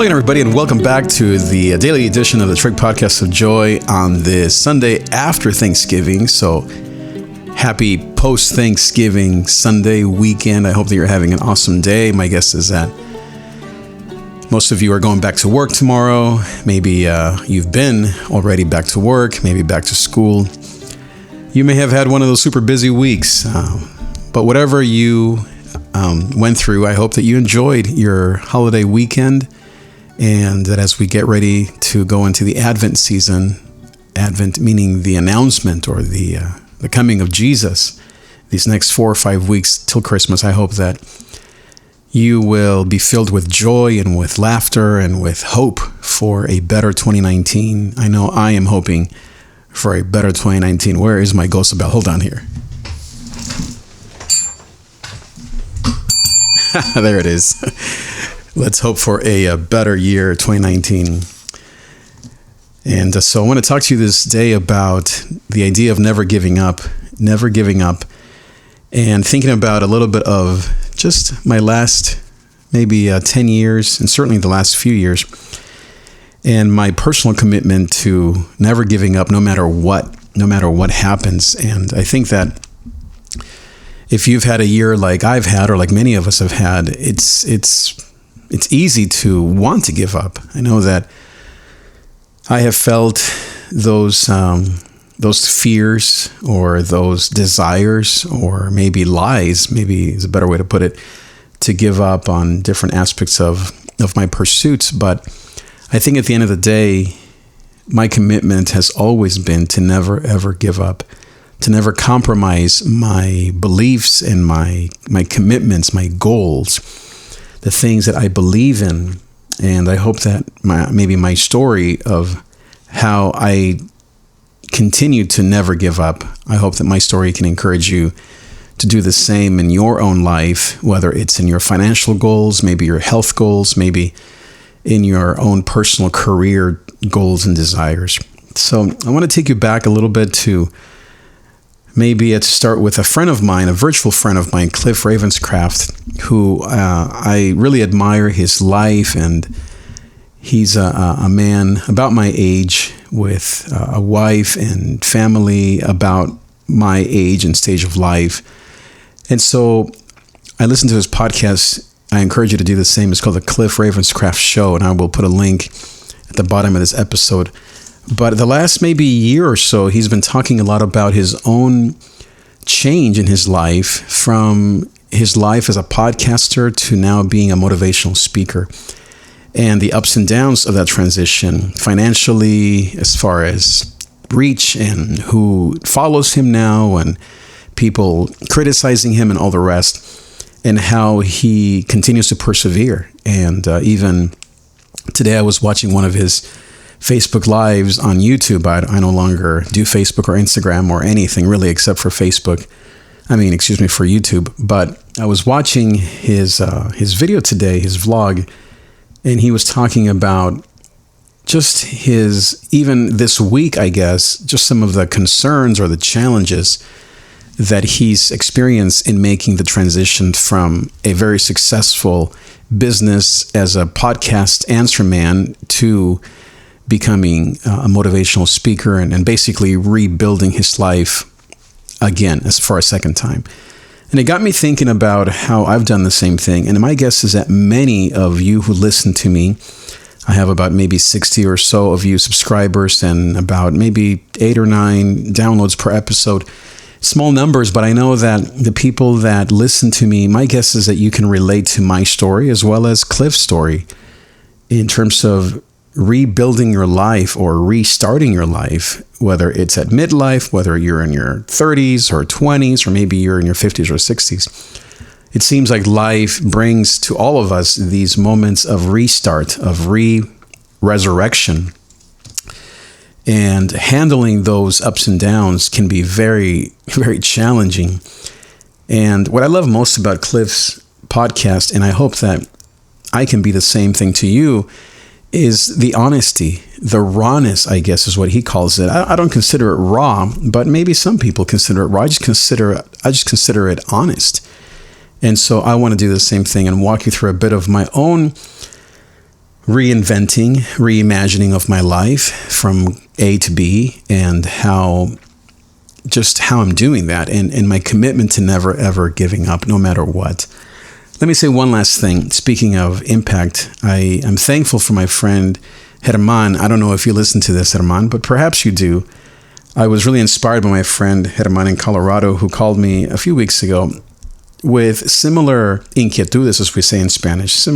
Well, again, everybody, and welcome back to the daily edition of the Trig Podcast of Joy on this Sunday after Thanksgiving. So, happy post-Thanksgiving Sunday weekend. I hope that you're having an awesome day. My guess is that most of you are going back to work tomorrow. Maybe you've been already back to work, maybe back to school. You may have had one of those super busy weeks. But whatever you went through, I hope that you enjoyed your holiday weekend, and that as we get ready to go into the Advent season, Advent meaning the announcement or the coming of Jesus, these next 4 or 5 weeks till Christmas, I hope that you will be filled with joy and with laughter and with hope for a better 2019. I know I am hoping for a better 2019. Where is my ghost bell? Hold on here. There it is. Let's hope for a better year, 2019. And so I want to talk to you this day about the idea of never giving up, and thinking about a little bit of just my last maybe 10 years, and certainly the last few years, and my personal commitment to never giving up no matter what happens. And I think that if you've had a year like I've had, or like many of us have had, it's easy to want to give up. I know that I have felt those fears or those desires, or maybe lies, maybe is a better way to put it, to give up on different aspects of my pursuits. But I think at the end of the day, my commitment has always been to never, ever give up, to never compromise my beliefs and my commitments, my goals, the things that I believe in. And I hope that maybe my story of how I continue to never give up, I hope that my story can encourage you to do the same in your own life, whether it's in your financial goals, maybe your health goals, maybe in your own personal career goals and desires. So I want to take you back a little bit to maybe to start with a friend of mine, a virtual friend of mine, Cliff Ravenscraft, who I really admire his life. And he's a man about my age with a wife and family about my age and stage of life. And so I listened to his podcast. I encourage you to do the same. It's called the Cliff Ravenscraft Show, and I will put a link at the bottom of this episode. But the last maybe year or so, he's been talking a lot about his own change in his life, from his life as a podcaster to now being a motivational speaker, and the ups and downs of that transition financially, as far as reach and who follows him now, and people criticizing him and all the rest, and how he continues to persevere. And even today I was watching one of his Facebook Lives on YouTube. I no longer do Facebook or Instagram or anything really except for Facebook. For YouTube. But I was watching his video today, his vlog, and he was talking about just even this week, I guess, just some of the concerns or the challenges that he's experienced in making the transition from a very successful business as a podcast answer man to becoming a motivational speaker and basically rebuilding his life again as for a second time. And it got me thinking about how I've done the same thing. And my guess is that many of you who listen to me, I have about maybe 60 or so of you subscribers and about maybe 8 or 9 downloads per episode. Small numbers, but I know that the people that listen to me, my guess is that you can relate to my story as well as Cliff's story in terms of rebuilding your life or restarting your life, whether it's at midlife, whether you're in your 30s or 20s, or maybe you're in your 50s or 60s. It seems like life brings to all of us these moments of restart, of resurrection. And handling those ups and downs can be very, very challenging. And what I love most about Cliff's podcast, and I hope that I can be the same thing to you, is the honesty, the rawness, I guess is what he calls it. I don't consider it raw, but maybe some people consider it raw. I just consider it honest. And so I want to do the same thing and walk you through a bit of my own reinventing, reimagining of my life from A to B, and how I'm doing that, and my commitment to never ever giving up no matter what. Let me say one last thing. Speaking of impact, I am thankful for my friend Herman. I don't know if you listen to this, Herman, but perhaps you do. I was really inspired by my friend Herman in Colorado, who called me a few weeks ago with similar inquietudes, as we say in Spanish,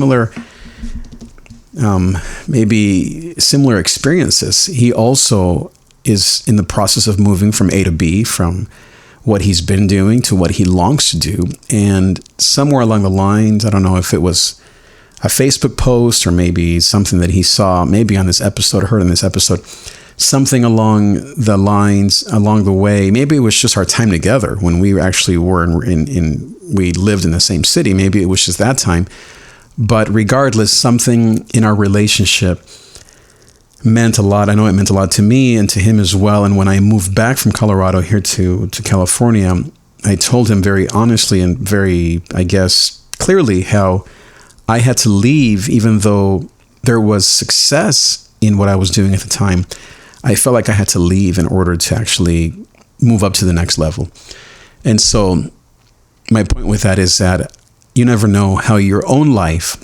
maybe similar experiences. He also is in the process of moving from A to B, from what he's been doing to what he longs to do. And somewhere along the lines, I don't know if it was a Facebook post or maybe something that he saw, maybe on this episode, heard in this episode, something along the lines, along the way. Maybe it was just our time together when we actually were we lived in the same city. Maybe it was just that time. But regardless, something in our relationship meant a lot. I know it meant a lot to me and to him as well. And when I moved back from Colorado here to California, I told him very honestly and very, I guess, clearly how I had to leave, even though there was success in what I was doing at the time. I felt like I had to leave in order to actually move up to the next level. And so my point with that is that you never know how your own life,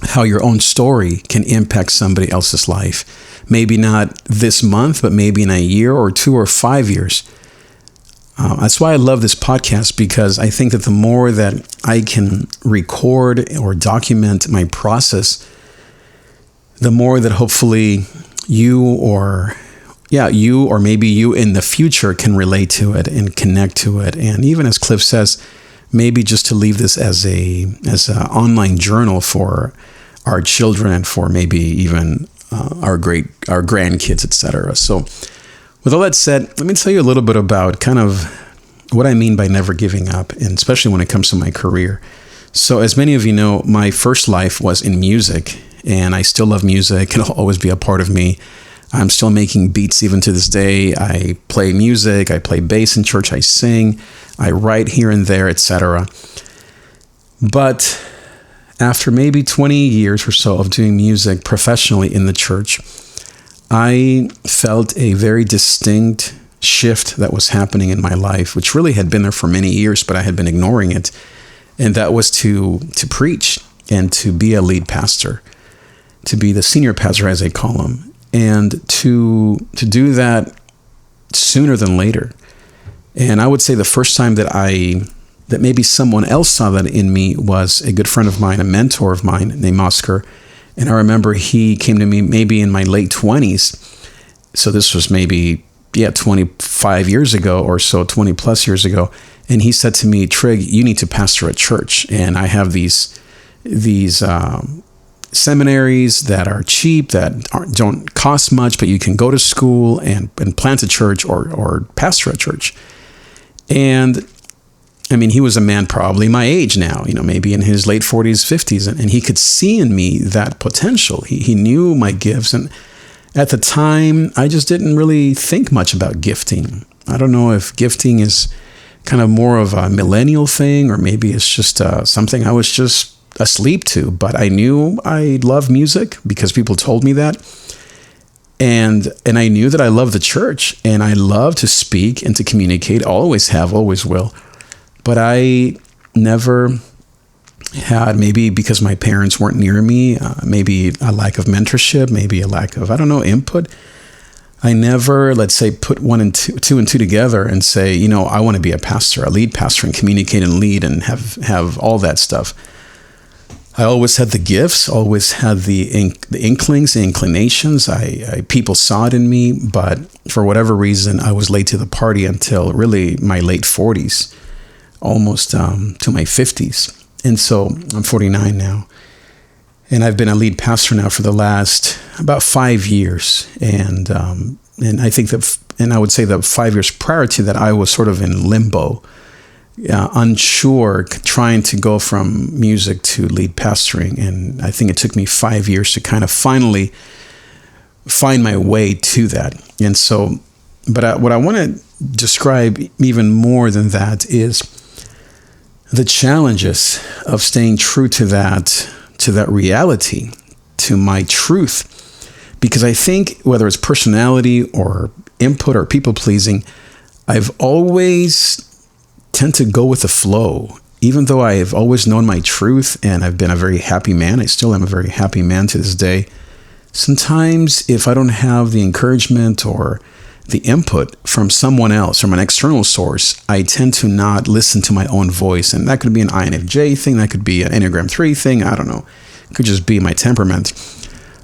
how your own story can impact somebody else's life. Maybe not this month, but maybe in a year or 2 or 5 years. That's why I love this podcast, because I think that the more that I can record or document my process, the more that hopefully you or maybe you in the future can relate to it and connect to it. And even as Cliff says, maybe just to leave this as an online journal for our children and for maybe even our grandkids, etc. So with all that said, let me tell you a little bit about kind of what I mean by never giving up, and especially when it comes to my career. So as many of you know, my first life was in music, and I still love music. It'll always be a part of me. I'm still making beats even to this day. I play music, I play bass in church, I sing, I write here and there, etc. But after maybe 20 years or so of doing music professionally in the church, I felt a very distinct shift that was happening in my life, which really had been there for many years, but I had been ignoring it. And that was to preach and to be a lead pastor, to be the senior pastor, as they call him, and to do that sooner than later. And I would say the first time that maybe someone else saw that in me was a good friend of mine, a mentor of mine named Oscar. And I remember he came to me maybe in my late 20s. So this was maybe, 25 years ago or so, 20 plus years ago. And he said to me, "Trig, you need to pastor a church. And I have these seminaries that are cheap, that don't cost much, but you can go to school and plant a church or pastor a church." And I mean, he was a man probably my age now, maybe in his late 40s, 50s, and he could see in me that potential. He knew my gifts. And at the time, I just didn't really think much about gifting. I don't know if gifting is kind of more of a millennial thing, or maybe it's just something I was just asleep to. But I knew I loved music because people told me that. And I knew that I loved the church, and I love to speak and to communicate. Always have, always will. But I never had, maybe because my parents weren't near me, maybe a lack of mentorship, maybe a lack of, input. I never, let's say, put two and two together and say, I want to be a pastor, a lead pastor, and communicate and lead and have all that stuff. I always had the gifts, always had the inklings, the inclinations. People saw it in me, but for whatever reason, I was late to the party until really my late 40s, almost to my 50s. And so I'm 49 now. And I've been a lead pastor now for the last about 5 years. And I think and I would say that 5 years prior to that, I was sort of in limbo, unsure, trying to go from music to lead pastoring. And I think it took me 5 years to kind of finally find my way to that. And so, but what I want to describe even more than that is the challenges of staying true to that reality, to my truth. Because I think whether it's personality or input or people pleasing, I've always tend to go with the flow. Even though I have always known my truth and I've been a very happy man, I still am a very happy man to this day. Sometimes if I don't have the encouragement or the input from someone else, from an external source, I tend to not listen to my own voice. And that could be an INFJ thing, that could be an Enneagram 3 thing, I don't know. It could just be my temperament.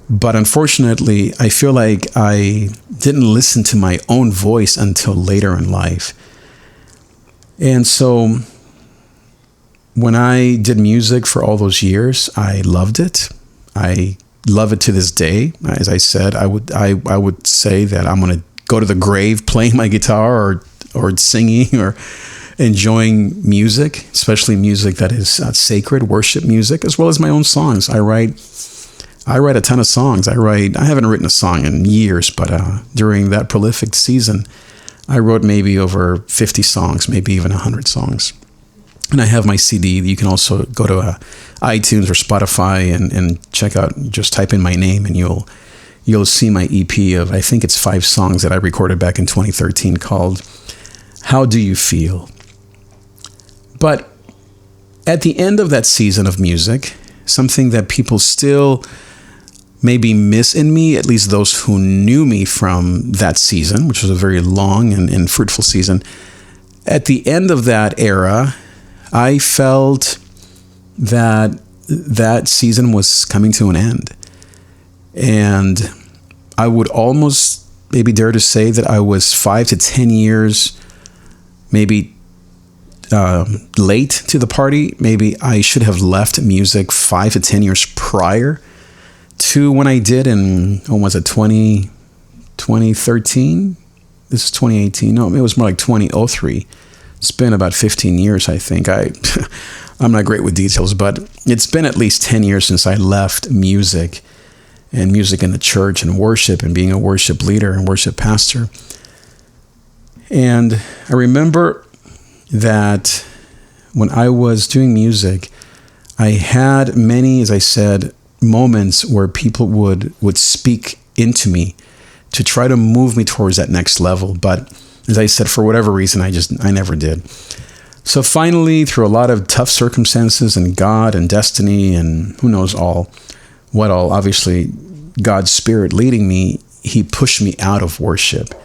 But unfortunately, I feel like I didn't listen to my own voice until later in life. And so when I did music for all those years, I loved it. I love it to this day. As I said, I would say that I'm going to go to the grave playing my guitar or singing or enjoying music, especially music that is sacred, worship music, as well as my own songs. I write a ton of songs. I haven't written a song in years, but during that prolific season, I wrote maybe over 50 songs, maybe even 100 songs. And I have my CD. You can also go to iTunes or Spotify and check out, just type in my name and you'll see my EP of, I think it's 5 songs that I recorded back in 2013 called How Do You Feel? But at the end of that season of music, something that people still maybe miss in me, at least those who knew me from that season, which was a very long and fruitful season. At the end of that era, I felt that season was coming to an end. And I would almost maybe dare to say that I was 5 to 10 years maybe late to the party. Maybe I should have left music 5 to 10 years prior to when I did in, 2013? This is 2018. No, it was more like 2003. It's been about 15 years, I think. I'm not great with details, but it's been at least 10 years since I left music and music in the church and worship and being a worship leader and worship pastor. And I remember that when I was doing music, I had many, as I said, moments where people would speak into me to try to move me towards that next level. But as I said, for whatever reason, I never did. So finally, through a lot of tough circumstances and God and destiny and who knows what all, obviously God's Spirit leading me, He pushed me out of worship.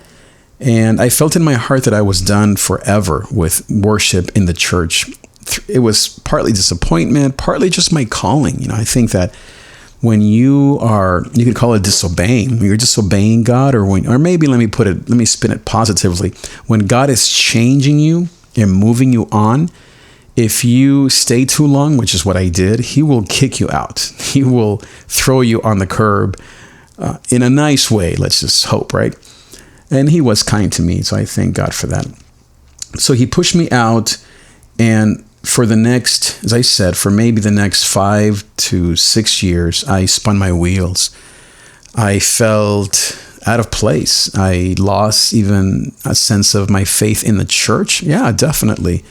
And I felt in my heart that I was done forever with worship in the church. It was partly disappointment, partly just my calling. I think that when you could call it disobeying. You're disobeying God, or maybe let me spin it positively. When God is changing you and moving you on, if you stay too long, which is what I did, He will kick you out. He will throw you on the curb in a nice way. Let's just hope, right? And He was kind to me, so I thank God for that. So He pushed me out, and for the next, as I said, for maybe the next 5 to 6 years, I spun my wheels. I felt out of place. I lost even a sense of my faith in the church. Yeah, definitely.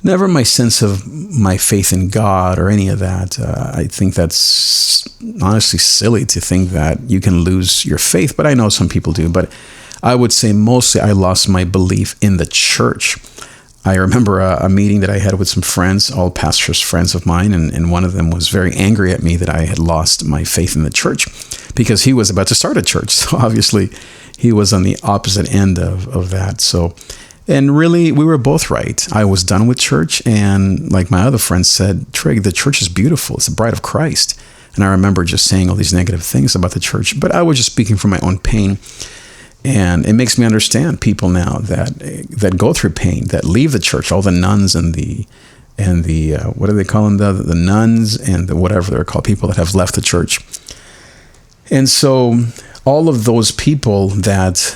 Never my sense of my faith in God or any of that. I think that's honestly silly to think that you can lose your faith, but I know some people do. But I would say mostly I lost my belief in the church. I remember a meeting that I had with some friends, all pastors, friends of mine, and one of them was very angry at me that I had lost my faith in the church because he was about to start a church. So obviously he was on the opposite end of that. So, and really we were both right. I was done with church, and like my other friends said, Trig, the church is beautiful. It's the bride of Christ. And I remember just saying all these negative things about the church, but I was just speaking from my own pain. And it makes me understand people now that go through pain, that leave the church, all the nuns and the what do they call them? The nuns and the whatever they're called, people that have left the church. And so all of those people that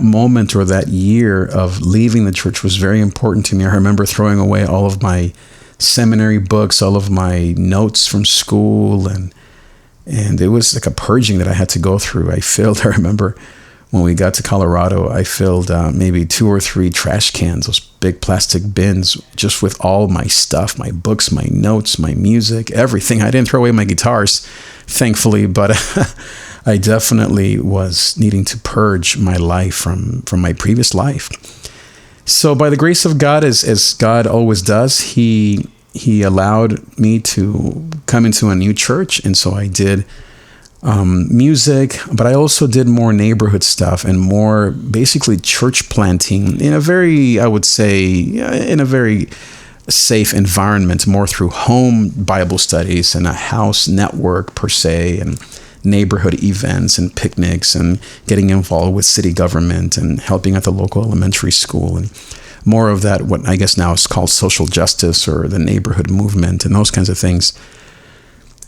moment or that year of leaving the church was very important to me. I remember throwing away all of my seminary books, all of my notes from school, and it was like a purging that I had to go through. I remember when we got to Colorado, I filled maybe 2 or 3 trash cans, those big plastic bins, just with all my stuff, my books, my notes, my music, everything. I didn't throw away my guitars, thankfully, but I definitely was needing to purge my life from my previous life. So by the grace of God, as God always does, He allowed me to come into a new church. And so I did music, but I also did more neighborhood stuff and more basically church planting in a very, I would say, in a very safe environment, more through home Bible studies and a house network per se, and neighborhood events and picnics, and getting involved with city government and helping at the local elementary school, and more of that, what I guess now is called social justice or the neighborhood movement and those kinds of things.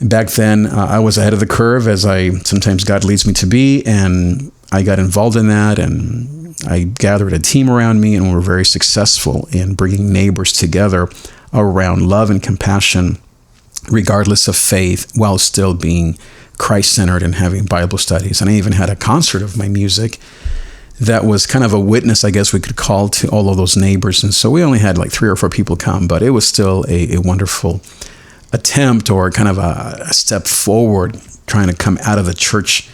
Back then, I was ahead of the curve, as sometimes God leads me to be, and I got involved in that, and I gathered a team around me, and we were very successful in bringing neighbors together around love and compassion, regardless of faith, while still being Christ-centered and having Bible studies. And I even had a concert of my music that was kind of a witness, I guess we could call, to all of those neighbors. And so we only had like 3 or 4 people come, but it was still a wonderful attempt, or kind of a step forward, trying to come out of the church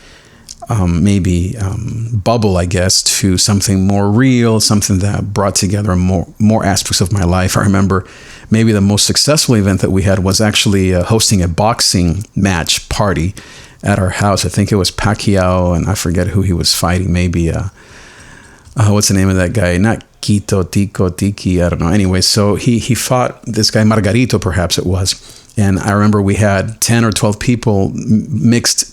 bubble, I guess, to something more real, something that brought together more aspects of my life. I remember maybe the most successful event that we had was actually hosting a boxing match party at our house. I think it was Pacquiao, and I forget who he was fighting. Maybe what's the name of that guy? Not Quito, Tico, Tiki, I don't know. Anyway, so he fought this guy, Margarito, perhaps it was. And I remember we had 10 or 12 people, mixed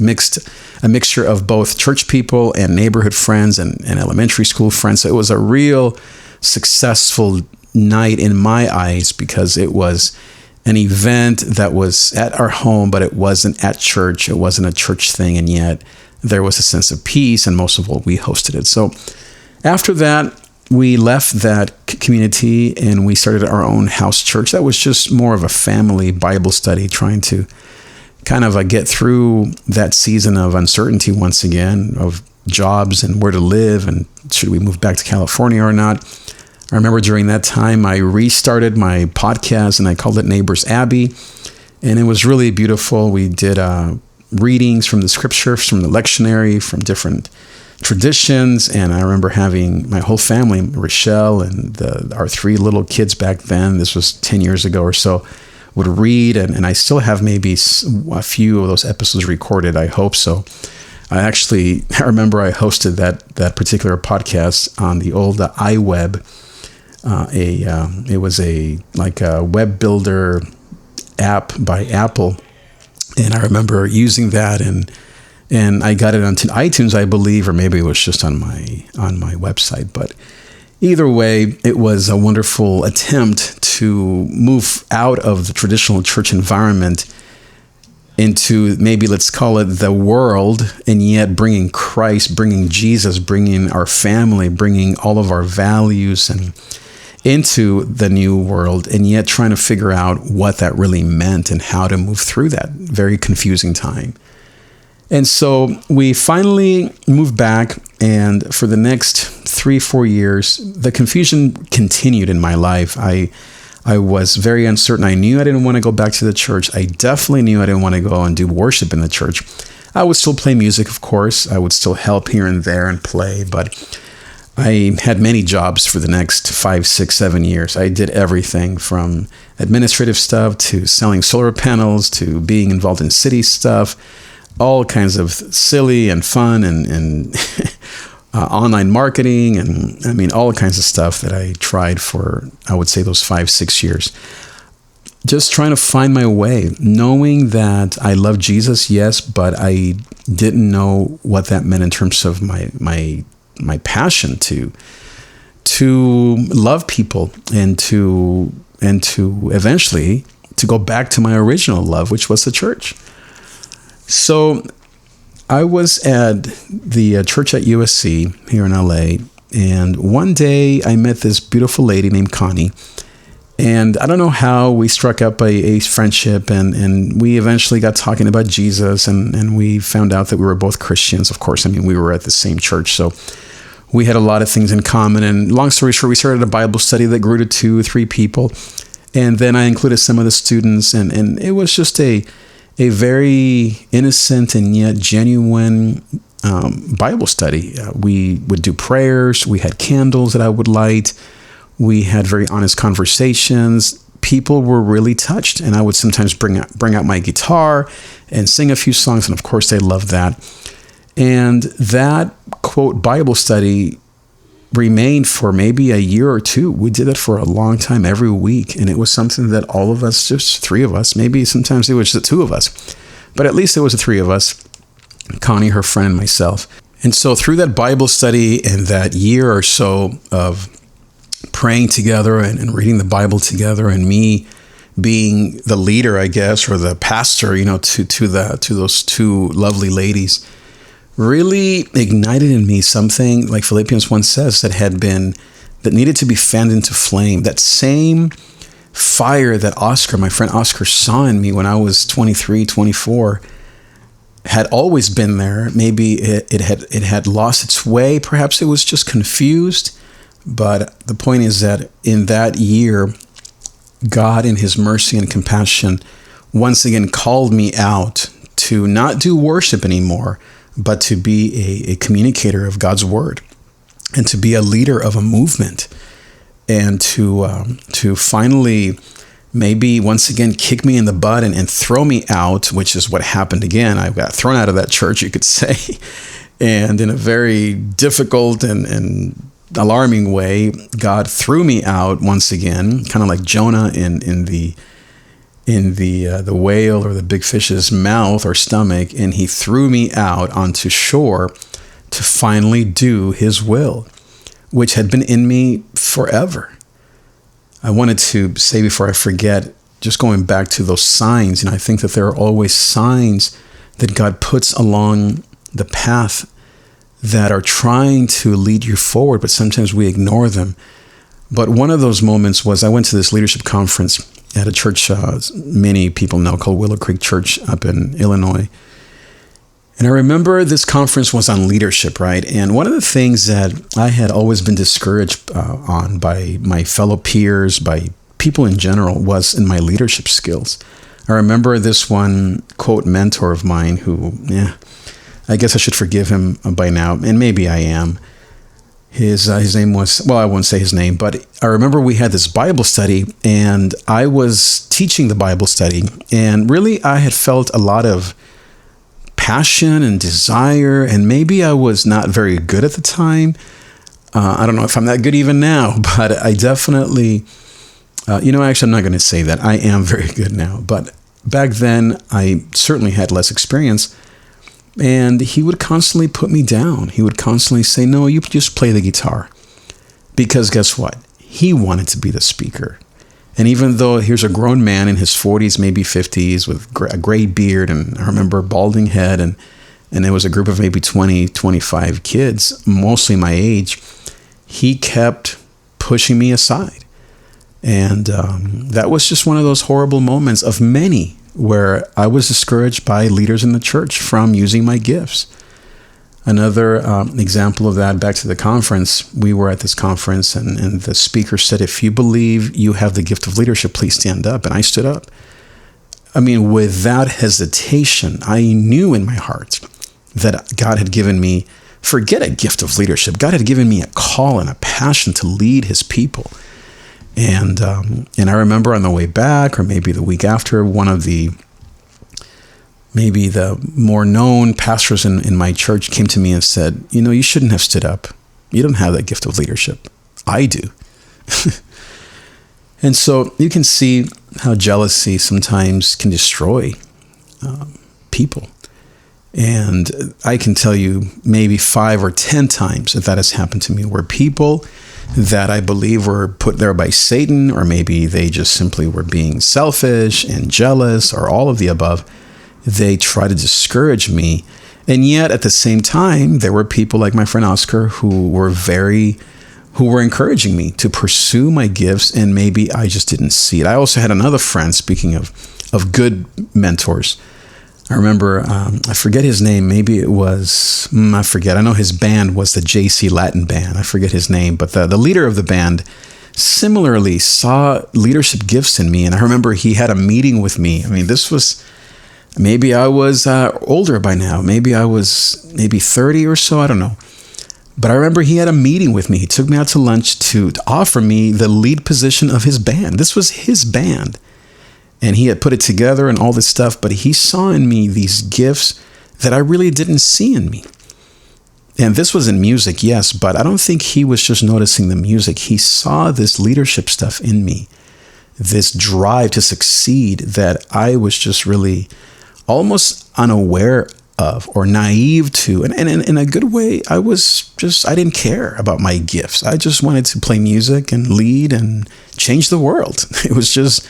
a mixture of both church people and neighborhood friends and elementary school friends. So it was a real successful night in my eyes, because it was an event that was at our home, but it wasn't at church. It wasn't a church thing. And yet there was a sense of peace, and most of all, we hosted it. So after that, we left that community and we started our own house church. That was just more of a family Bible study, trying to kind of get through that season of uncertainty once again, of jobs and where to live, and should we move back to California or not. I remember during that time, I restarted my podcast and I called it Neighbors Abbey. And it was really beautiful. We did readings from the scriptures, from the lectionary, from different traditions. And I remember having my whole family, Rochelle and our 3 little kids back then, this was 10 years ago or so, would read. And I still have maybe a few of those episodes recorded. I hope so. I remember I hosted that particular podcast on the old iWeb. It was a web builder app by Apple, and I remember using that, and I got it onto iTunes, I believe, or maybe it was just on my website. But either way, it was a wonderful attempt to move out of the traditional church environment into, maybe let's call it, the world, and yet bringing Christ, bringing Jesus, bringing our family, bringing all of our values and into the new world, and yet trying to figure out what that really meant and how to move through that very confusing time. And so we finally moved back, and for the next 3-4 years, the confusion continued in my life. I was very uncertain. I knew I didn't want to go back to the church. I definitely knew I didn't want to go and do worship in the church. I would still play music, of course. I would still help here and there and play, but I had many jobs for the next 5, 6, 7 years. I did everything from administrative stuff to selling solar panels to being involved in city stuff, all kinds of silly and fun and online marketing, and I mean, all kinds of stuff that I tried for, I would say, those 5, 6 years. Just trying to find my way, knowing that I love Jesus, yes, but I didn't know what that meant in terms of my passion to love people and to eventually to go back to my original love, which was the church. So I was at the church at USC here in LA, and one day I met this beautiful lady named Connie, And I don't know how we struck up a friendship, and we eventually got talking about Jesus, and we found out that we were both Christians. Of course, I mean, we were at the same church, so we had a lot of things in common. And long story short, we started a Bible study that grew to 2 or 3 people. And then I included some of the students, and it was just a very innocent and yet genuine Bible study. We would do prayers. We had candles that I would light. We had very honest conversations. People were really touched, and I would sometimes bring out my guitar and sing a few songs, and of course they loved that. And that, quote, Bible study remained for maybe a year or 2. We did it for a long time, every week, and it was something that all of us, just 3 of us, maybe sometimes it was just the 2 of us, but at least it was the 3 of us, Connie, her friend, and myself. And so through that Bible study and that year or so of praying together and reading the Bible together, and me being the leader, I guess, or the pastor, to those 2 lovely ladies, really ignited in me something, like Philippians 1 says, that needed to be fanned into flame. That same fire that my friend Oscar, saw in me when I was 23, 24, had always been there. Maybe it had lost its way. Perhaps it was just confused. But the point is that in that year, God, in his mercy and compassion, once again called me out to not do worship anymore, but to be a communicator of God's word, and to be a leader of a movement, and to finally maybe once again kick me in the butt and throw me out, which is what happened again. I got thrown out of that church, you could say, and in a very difficult and alarming way, God threw me out once again, kind of like Jonah in the whale or the big fish's mouth or stomach, and he threw me out onto shore to finally do his will, which had been in me forever. I wanted to say before I forget, just going back to those signs, I think that there are always signs that God puts along the path that are trying to lead you forward, but sometimes we ignore them. But one of those moments was I went to this leadership conference at a church many people know called Willow Creek Church up in Illinois. And I remember this conference was on leadership, right? And one of the things that I had always been discouraged on by my fellow peers, by people in general, was in my leadership skills. I remember this one, quote, mentor of mine who, I guess I should forgive him by now, and maybe I am. His name was, well, I won't say his name, but I remember we had this Bible study, and I was teaching the Bible study, and really I had felt a lot of passion and desire, and maybe I was not very good at the time. I don't know if I'm that good even now, but I definitely, actually I'm not going to say that. I am very good now, but back then I certainly had less experience. And he would constantly put me down. He would constantly say, no, you just play the guitar. Because guess what? He wanted to be the speaker. And even though here's a grown man in his 40s, maybe 50s, with a gray beard, and I remember balding head, and there was a group of maybe 20, 25 kids, mostly my age, he kept pushing me aside. And that was just one of those horrible moments of many where I was discouraged by leaders in the church from using my gifts. Another example of that, back to the conference, we were at this conference, and the speaker said, if you believe you have the gift of leadership, please stand up. And I stood up. I mean, without hesitation, I knew in my heart that God had given me, forget a gift of leadership, God had given me a call and a passion to lead his people. And I remember on the way back, or maybe the week after, one of the more known pastors in my church came to me and said, you shouldn't have stood up. You don't have that gift of leadership. I do. And so you can see how jealousy sometimes can destroy people. And I can tell you maybe 5 or 10 times that has happened to me, where people that I believe were put there by Satan, or maybe they just simply were being selfish and jealous, or all of the above, they try to discourage me. And yet at the same time, there were people like my friend Oscar who were very who were encouraging me to pursue my gifts, and maybe I just didn't see it. I also had another friend, speaking of good mentors. I remember, I forget his name. Maybe it was, I forget. I know his band was the JC Latin Band. I forget his name, but the leader of the band similarly saw leadership gifts in me. And I remember he had a meeting with me. I mean, this was, maybe I was older by now. Maybe I was 30 or so. I don't know. But I remember he had a meeting with me. He took me out to lunch to offer me the lead position of his band. This was his band. And he had put it together and all this stuff. But he saw in me these gifts that I really didn't see in me. And this was in music, yes. But I don't think he was just noticing the music. He saw this leadership stuff in me. This drive to succeed that I was just really almost unaware of or naive to. And in a good way, I didn't care about my gifts. I just wanted to play music and lead and change the world. It was just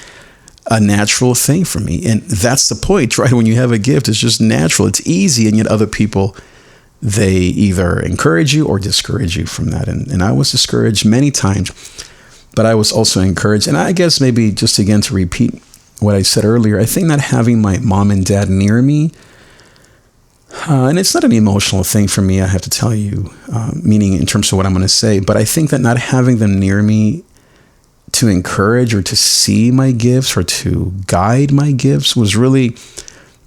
a natural thing for me. And that's the point, right? When you have a gift, it's just natural. It's easy. And yet other people, they either encourage you or discourage you from that. And I was discouraged many times, but I was also encouraged. And I guess maybe just again to repeat what I said earlier, I think not having my mom and dad near me, and it's not an emotional thing for me, I have to tell you, meaning in terms of what I'm going to say, but I think that not having them near me to encourage or to see my gifts or to guide my gifts was really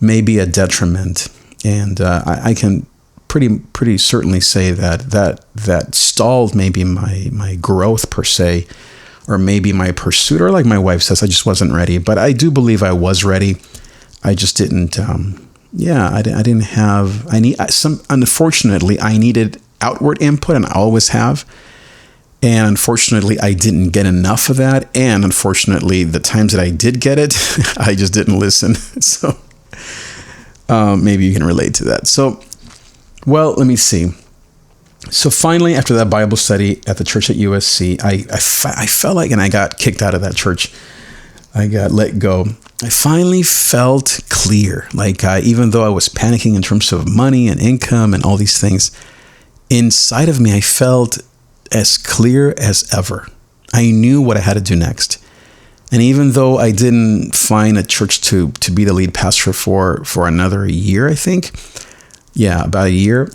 maybe a detriment. And I can pretty certainly say that stalled maybe my growth per se, or maybe my pursuit, or like my wife says, I just wasn't ready. But I do believe I was ready. I just didn't. I didn't have. Unfortunately, I needed outward input, and I always have. And unfortunately, I didn't get enough of that. And unfortunately, the times that I did get it, I just didn't listen. So maybe you can relate to that. So, well, let me see. So finally, after that Bible study at the church at USC, I felt like, and I got kicked out of that church. I got let go. I finally felt clear. Like even though I was panicking in terms of money and income and all these things, inside of me, I felt as clear as ever. I knew what I had to do next. And even though I didn't find a church to be the lead pastor for another year, I think, about a year,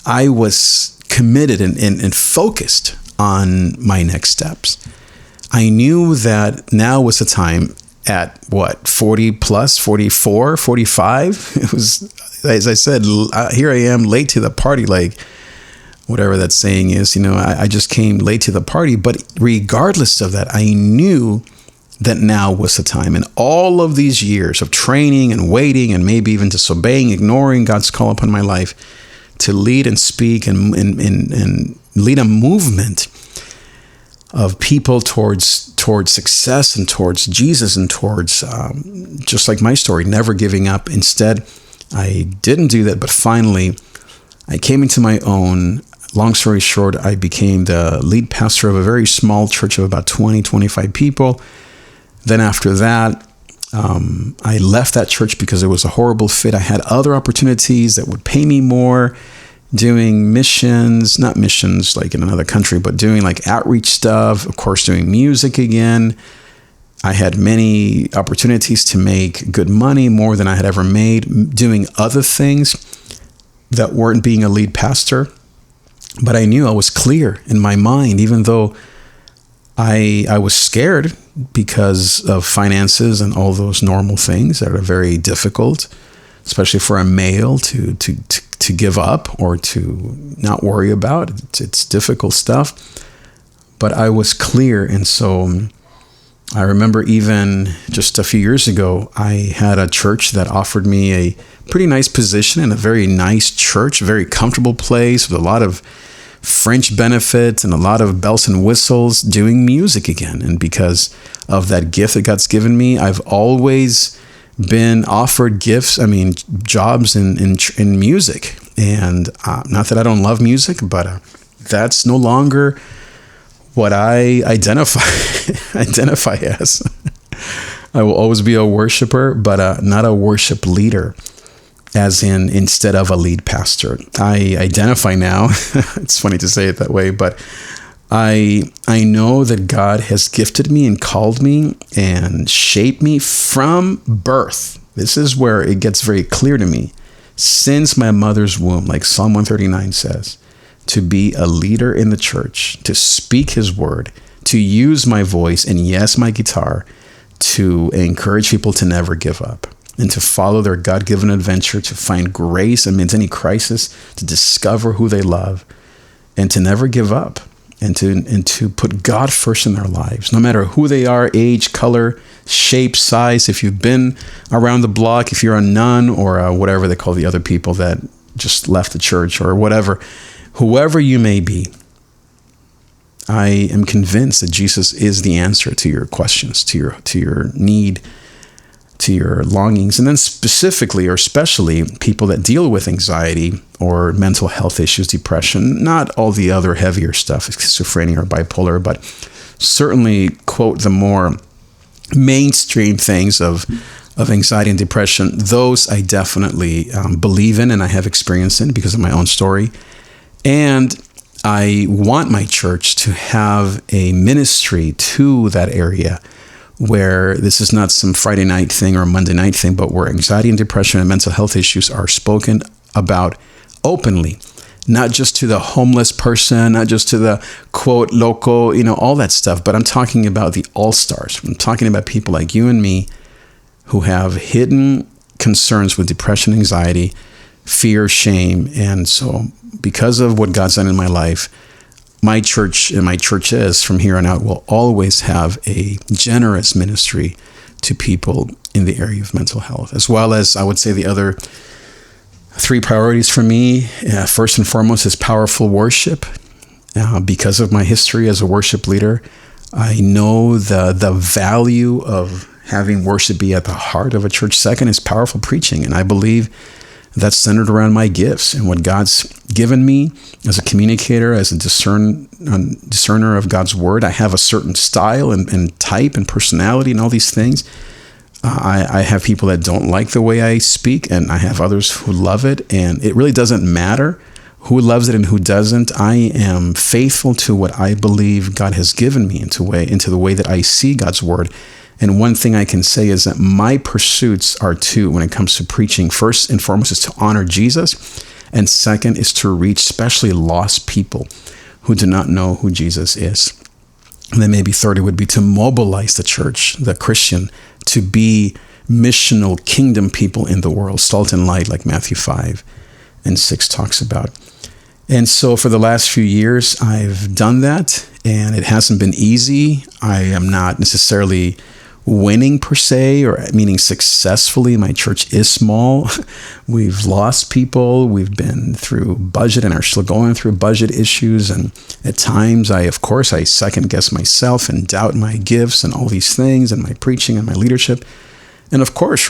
I was committed and focused on my next steps. I knew that now was the time at 40 plus, 44, 45. It was, as I said, here I am late to the party, like whatever that saying is, I just came late to the party. But regardless of that, I knew that now was the time. And all of these years of training and waiting and maybe even disobeying, ignoring God's call upon my life to lead and speak and lead a movement of people towards success and towards Jesus and towards, just like my story, never giving up. Instead, I didn't do that. But finally, I came into my own. Long story short, I became the lead pastor of a very small church of about 20, 25 people. Then after that, I left that church because it was a horrible fit. I had other opportunities that would pay me more, doing missions, not missions like in another country, but doing like outreach stuff, of course, doing music again. I had many opportunities to make good money, more than I had ever made, doing other things that weren't being a lead pastor. But I knew I was clear in my mind, even though I was scared because of finances and all those normal things that are very difficult, especially for a male to give up or to not worry about. It's difficult stuff. But I was clear. And so I remember even just a few years ago, I had a church that offered me a pretty nice position in a very nice church, a very comfortable place with a lot of fringe benefits and a lot of bells and whistles, doing music again. And because of that gift that God's given me, I've always been offered jobs in music. And not that I don't love music, but that's no longer what I identify as. I will always be a worshiper, but not a worship leader, as in instead of a lead pastor. I identify now, it's funny to say it that way, but I know that God has gifted me and called me and shaped me from birth. This is where it gets very clear to me. Since my mother's womb, like Psalm 139 says, to be a leader in the church, to speak his word, to use my voice and yes, my guitar, to encourage people to never give up and to follow their God-given adventure, to find grace amidst any crisis, to discover who they love, and to never give up. And to put God first in their lives, no matter who they are, age, color, shape, size. If you've been around the block, if you're a nun or whatever they call the other people that just left the church or whatever, whoever you may be, I am convinced that Jesus is the answer to your questions, to your need, to your longings. And then specifically or especially people that deal with anxiety or mental health issues, depression, not all the other heavier stuff, schizophrenia or bipolar, but certainly, quote, the more mainstream things of anxiety and depression. Those I definitely believe in and I have experienced in because of my own story. And I want my church to have a ministry to that area where this is not some Friday night thing or Monday night thing, but where anxiety and depression and mental health issues are spoken about openly, not just to the homeless person, not just to the quote local, all that stuff, but I'm talking about the all-stars. I'm talking about people like you and me who have hidden concerns with depression, anxiety, fear, shame. And so because of what God's done in my life, my church and my churches from here on out will always have a generous ministry to people in the area of mental health, as well as I would say the other three priorities for me. First and foremost is powerful worship. Because of my history as a worship leader, I know the value of having worship be at the heart of a church. Second is powerful preaching, and I believe that's centered around my gifts and what God's given me as a communicator, as a discerner of God's word. I have a certain style and type and personality and all these things. I have people that don't like the way I speak, and I have others who love it. And it really doesn't matter who loves it and who doesn't. I am faithful to what I believe God has given me into the way that I see God's word. And one thing I can say is that my pursuits are two when it comes to preaching. First and foremost is to honor Jesus. And second is to reach especially lost people who do not know who Jesus is. And then maybe third, it would be to mobilize the church, the Christian, to be missional kingdom people in the world, salt and light, like Matthew 5:6 talks about. And so for the last few years, I've done that, and it hasn't been easy. I am not necessarily winning per se, or meaning successfully. My church is small. We've lost people. We've been through budget and are still going through budget issues. And at times I second guess myself and doubt my gifts and all these things and my preaching and my leadership. And of course,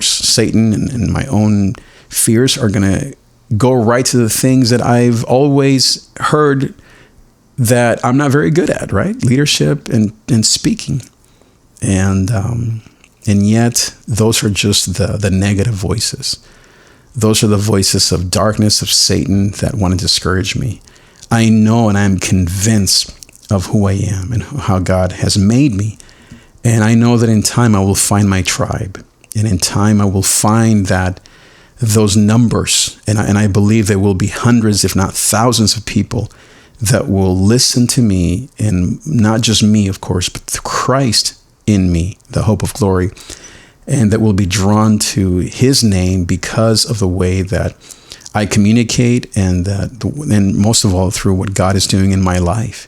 Satan and my own fears are going to go right to the things that I've always heard that I'm not very good at, right? Leadership and speaking. And yet those are just the negative voices. Those are the voices of darkness, of Satan that want to discourage me. I know and I'm convinced of who I am and how God has made me. And I know that in time I will find my tribe. And in time I will find that those numbers, and I believe there will be hundreds, if not thousands of people that will listen to me, and not just me, of course, but Christ in me, the hope of glory, and that will be drawn to his name because of the way that I communicate, and most of all through what God is doing in my life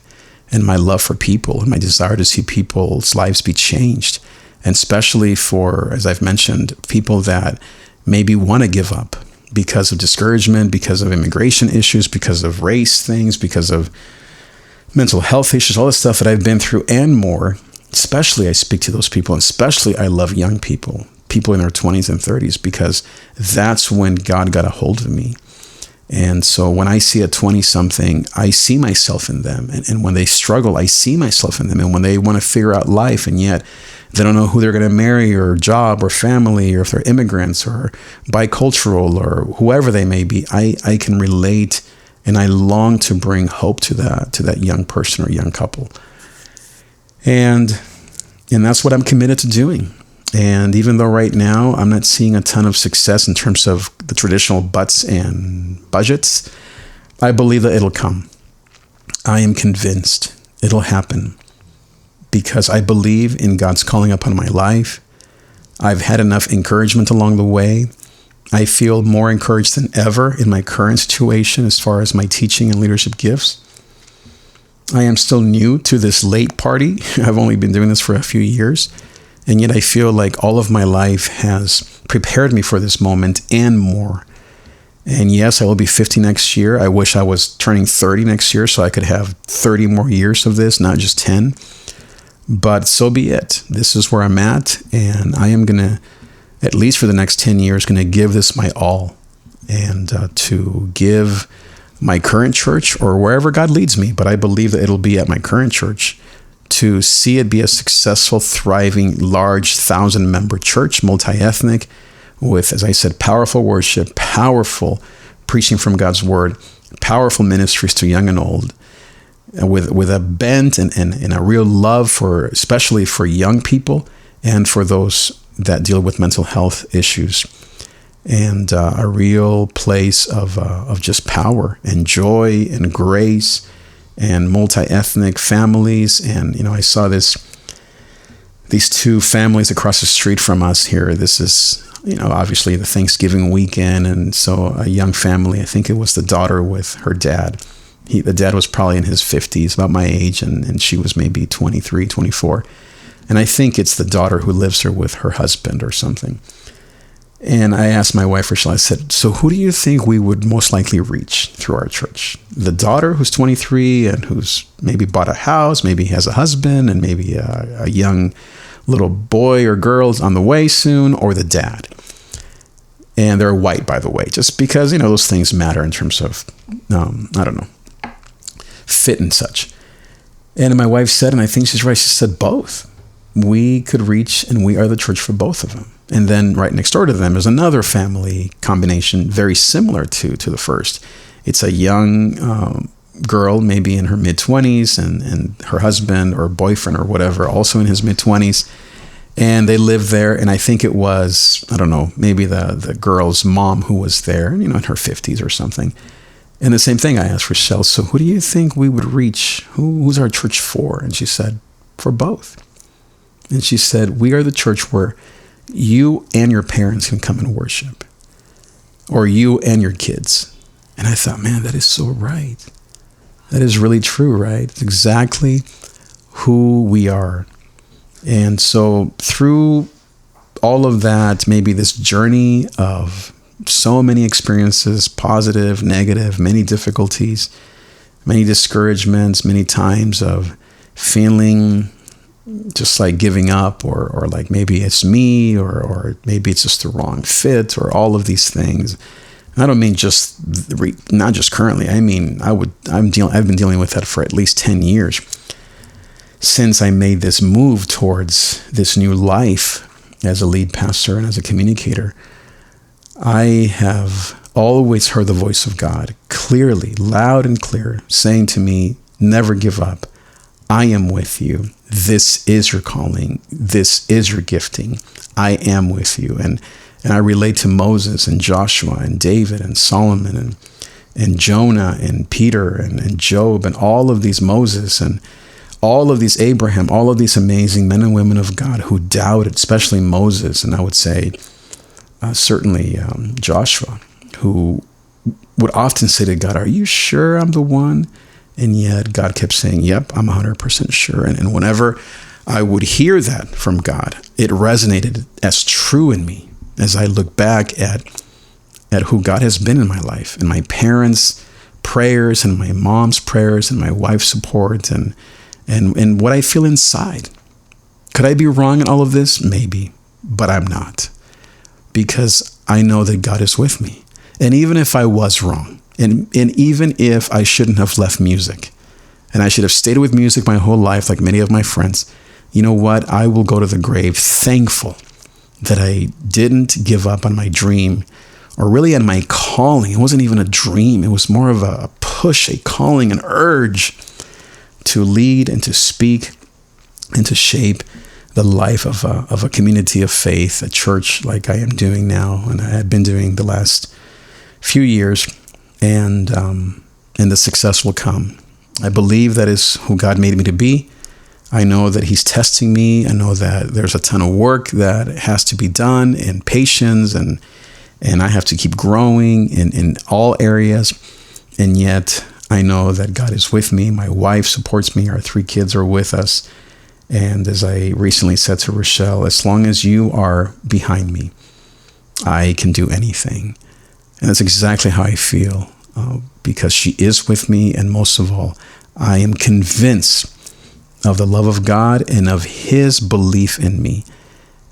and my love for people and my desire to see people's lives be changed, and especially for, as I've mentioned, people that maybe want to give up because of discouragement, because of immigration issues, because of race things, because of mental health issues, all the stuff that I've been through and more. Especially I speak to those people, and especially I love young people in their 20s and 30s, because that's when God got a hold of me. And so when I see a 20-something, I see myself in them. And when they struggle, I see myself in them. And when they want to figure out life, and yet they don't know who they're going to marry or job or family, or if they're immigrants or bicultural or whoever they may be, I can relate And I long to bring hope to that young person or young couple. And that's what I'm committed to doing. And even though right now I'm not seeing a ton of success in terms of the traditional butts and budgets, I believe that it'll come. I am convinced it'll happen because I believe in God's calling upon my life. I've had enough encouragement along the way. I feel more encouraged than ever in my current situation as far as my teaching and leadership gifts. I am still new to this late party. I've only been doing this for a few years. And yet I feel like all of my life has prepared me for this moment and more. And yes, I will be 50 next year. I wish I was turning 30 next year so I could have 30 more years of this, not just 10. But so be it. This is where I'm at. And I am going to, at least for the next 10 years, going to give this my all. And to give my current church or wherever God leads me, but I believe that it'll be at my current church, to see it be a successful, thriving, large 1,000-member church, multi-ethnic, with, as I said, powerful worship, powerful preaching from God's word, powerful ministries to young and old, with a bent and a real love for, especially for young people and for those that deal with mental health issues, and a real place of just power and joy and grace and multi-ethnic families. And, I saw these two families across the street from us here. This is, obviously the Thanksgiving weekend. And so a young family, I think it was the daughter with her dad. The dad was probably in his 50s, about my age, and she was maybe 23, 24. And I think it's the daughter who lives there with her husband or something. And I asked my wife, Rachel, I said, so who do you think we would most likely reach through our church? The daughter who's 23 and who's maybe bought a house, maybe has a husband, and maybe a young little boy or girl is on the way soon, or the dad? And they're white, by the way, just because, those things matter in terms of, fit and such. And my wife said, and I think she's right, she said both. We could reach, and we are the church for both of them. And then right next door to them is another family combination very similar to the first. It's a young girl, maybe in her mid-20s, and her husband or boyfriend or whatever, also in his mid-20s. And they live there, and I think it was, maybe the girl's mom who was there, in her 50s or something. And the same thing, I asked Rochelle, so who do you think we would reach? Who's our church for? And she said, for both. And she said, we are the church where you and your parents can come and worship, or you and your kids. And I thought, man, that is so right. That is really true, right? It's exactly who we are. And so through all of that, maybe this journey of so many experiences, positive, negative, many difficulties, many discouragements, many times of feeling just like giving up, or like maybe it's me, or maybe it's just the wrong fit, or all of these things. And I don't mean not just currently. I mean, I've been dealing with that for at least 10 years since I made this move towards this new life as a lead pastor and as a communicator. I have always heard the voice of God clearly, loud and clear, saying to me, never give up. I am with you. This is your calling. This is your gifting. I am with you. And I relate to Moses and Joshua and David and Solomon and Jonah and Peter and Job and all of these Moses and all of these Abraham, all of these amazing men and women of God who doubted, especially Moses. And I would say certainly Joshua, who would often say to God, are you sure I'm the one? And yet God kept saying, yep, I'm 100% sure. And whenever I would hear that from God, it resonated as true in me as I look back at who God has been in my life, and my parents' prayers and my mom's prayers and my wife's support and what I feel inside. Could I be wrong in all of this? Maybe, but I'm not, because I know that God is with me. And even if I was wrong, and even if I shouldn't have left music, and I should have stayed with music my whole life, like many of my friends, you know what? I will go to the grave thankful that I didn't give up on my dream, or really on my calling. It wasn't even a dream. It was more of a push, a calling, an urge to lead and to speak and to shape the life of a community of faith, a church like I am doing now, and I have been doing the last few years, and the success will come. I believe that is who God made me to be. I know that He's testing me. I know that there's a ton of work that has to be done, and patience, and I have to keep growing in all areas. And yet I know that God is with me. My wife supports me. Our 3 kids are with us. And as I recently said to Rochelle, as long as you are behind me, I can do anything. And that's exactly how I feel, because she is with me. And most of all, I am convinced of the love of God and of His belief in me.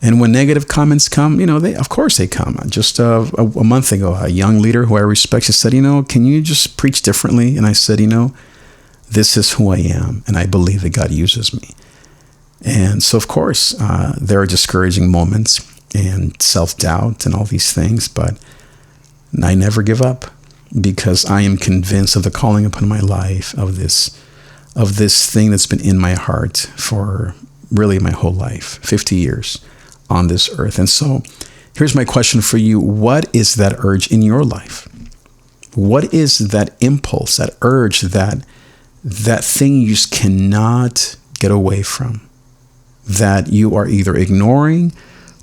And when negative comments come, of course they come. Just a month ago, a young leader who I respect, she said, can you just preach differently? And I said, this is who I am. And I believe that God uses me. And so, of course, there are discouraging moments and self-doubt and all these things, but I never give up, because I am convinced of the calling upon my life, of this thing that's been in my heart for really my whole life, 50 years on this earth. And so here's my question for you. What is that urge in your life? What is that impulse, that urge, that thing you just cannot get away from, that you are either ignoring,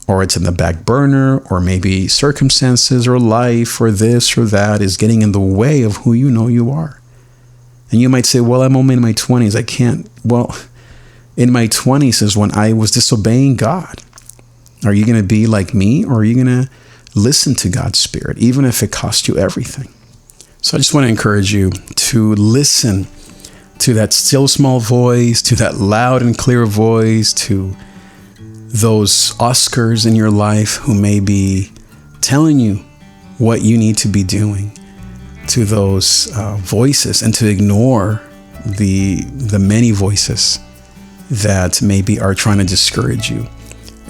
or it's in the back burner, or maybe circumstances or life or this or that is getting in the way of who you are? And you might say, well, I'm only in my 20s. I can't. Well, in my 20s is when I was disobeying God. Are you going to be like me, or are you going to listen to God's Spirit, even if it costs you everything? So I just want to encourage you to listen to that still small voice, to that loud and clear voice, to those Oscars in your life who may be telling you what you need to be doing, to those voices, and to ignore the many voices that maybe are trying to discourage you.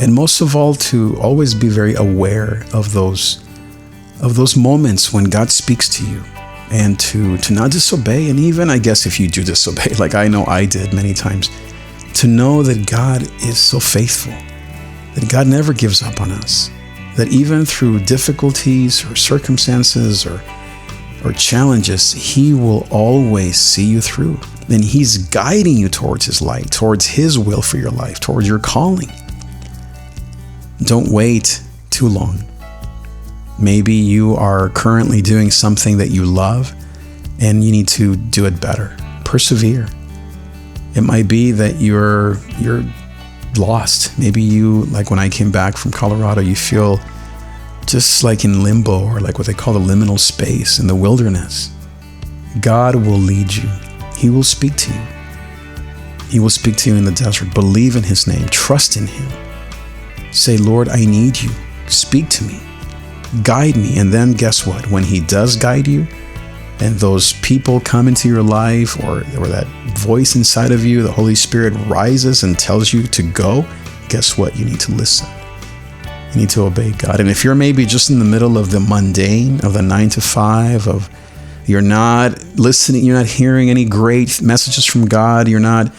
And most of all, to always be very aware of those moments when God speaks to you, and to not disobey. And even, I guess, if you do disobey, like I know I did many times, to know that God is so faithful, that God never gives up on us, that even through difficulties or circumstances or challenges, He will always see you through. And He's guiding you towards His light, towards His will for your life, towards your calling. Don't wait too long. Maybe you are currently doing something that you love, and you need to do it better. Persevere. It might be that you're lost. Maybe you, like when I came back from Colorado, you feel just like in limbo, or like what they call the liminal space in the wilderness. God will lead you. He will speak to you. He will speak to you in the desert. Believe in His name. Trust in Him. Say, Lord, I need you. Speak to me. Guide me. And then guess what? When He does guide you, and those people come into your life, or that voice inside of you, the Holy Spirit rises and tells you to go, guess what? You need to listen. You need to obey God. And if you're maybe just in the middle of the mundane, of the 9 to 5, of you're not listening, you're not hearing any great messages from God, you're not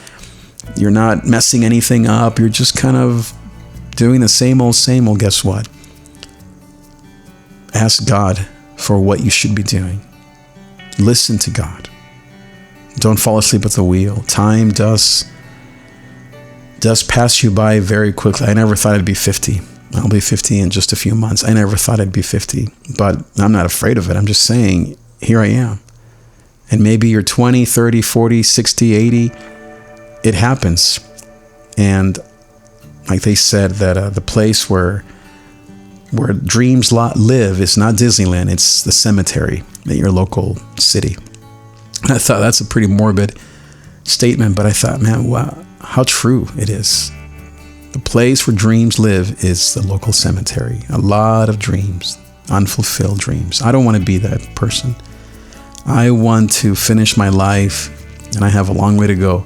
messing anything up, you're just kind of doing the same old, guess what? Ask God for what you should be doing. Listen to God. Don't fall asleep at the wheel. Time does pass you by very quickly. I never thought I'd be 50. I'll be 50 in just a few months. I never thought I'd be 50, but I'm not afraid of it. I'm just saying, here I am. And maybe you're 20, 30, 40, 60, 80. It happens. And like they said, that the place where dreams live is not Disneyland, it's the cemetery at your local city. And I thought that's a pretty morbid statement, but I thought, man, wow, how true it is. The place where dreams live is the local cemetery. A lot of dreams, unfulfilled dreams. I don't want to be that person. I want to finish my life, and I have a long way to go.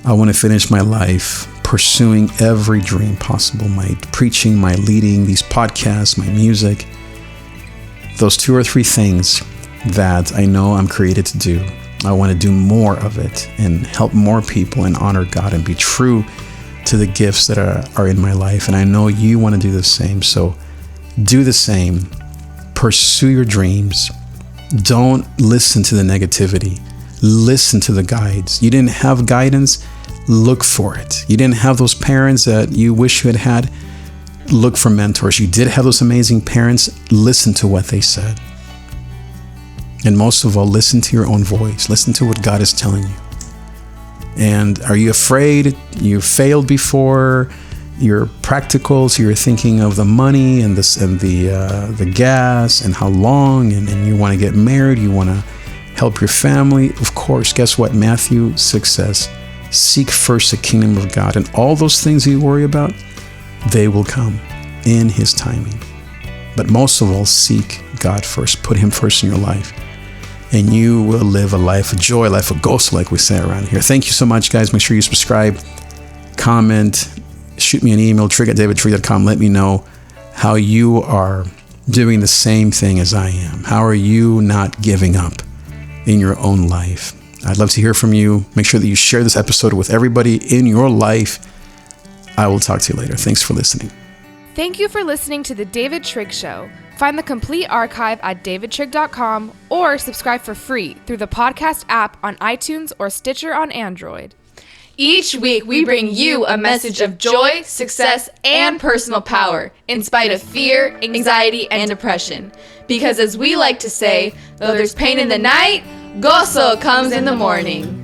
I want to finish my life pursuing every dream possible, my preaching, my leading, these podcasts, my music. Those 2 or 3 things that I know I'm created to do. I want to do more of it and help more people and honor God and be true to the gifts that are in my life. And I know you want to do the same. So do the same. Pursue your dreams. Don't listen to the negativity. Listen to the guides. You didn't have guidance? Look for it. You didn't have those parents that you wish you had? Look for mentors. You did have those amazing parents? Listen to what they said. And most of all, listen to your own voice. Listen to what God is telling you. And are you afraid? You failed before. You're practical, so you're thinking of the money and the gas and how long, and you want to get married. You want to help your family. Of course, guess what? Matthew 6 says, seek first the kingdom of God, and all those things you worry about, they will come in His timing. But most of all, seek God first. Put Him first in your life, and you will live a life of joy, a life of gospel, like we say around here. Thank you so much, guys. Make sure you subscribe, comment, shoot me an email, trig@davidTrig.com. Let me know how you are doing the same thing as I am. How are you not giving up in your own life? I'd love to hear from you. Make sure that you share this episode with everybody in your life. I will talk to you later. Thanks for listening. Thank you for listening to The David Trigg Show. Find the complete archive at davidTrig.com or subscribe for free through the podcast app on iTunes or Stitcher on Android. Each week, we bring you a message of joy, success, and personal power in spite of fear, anxiety, and depression. Because as we like to say, though there's pain in the night, gozo comes in the morning.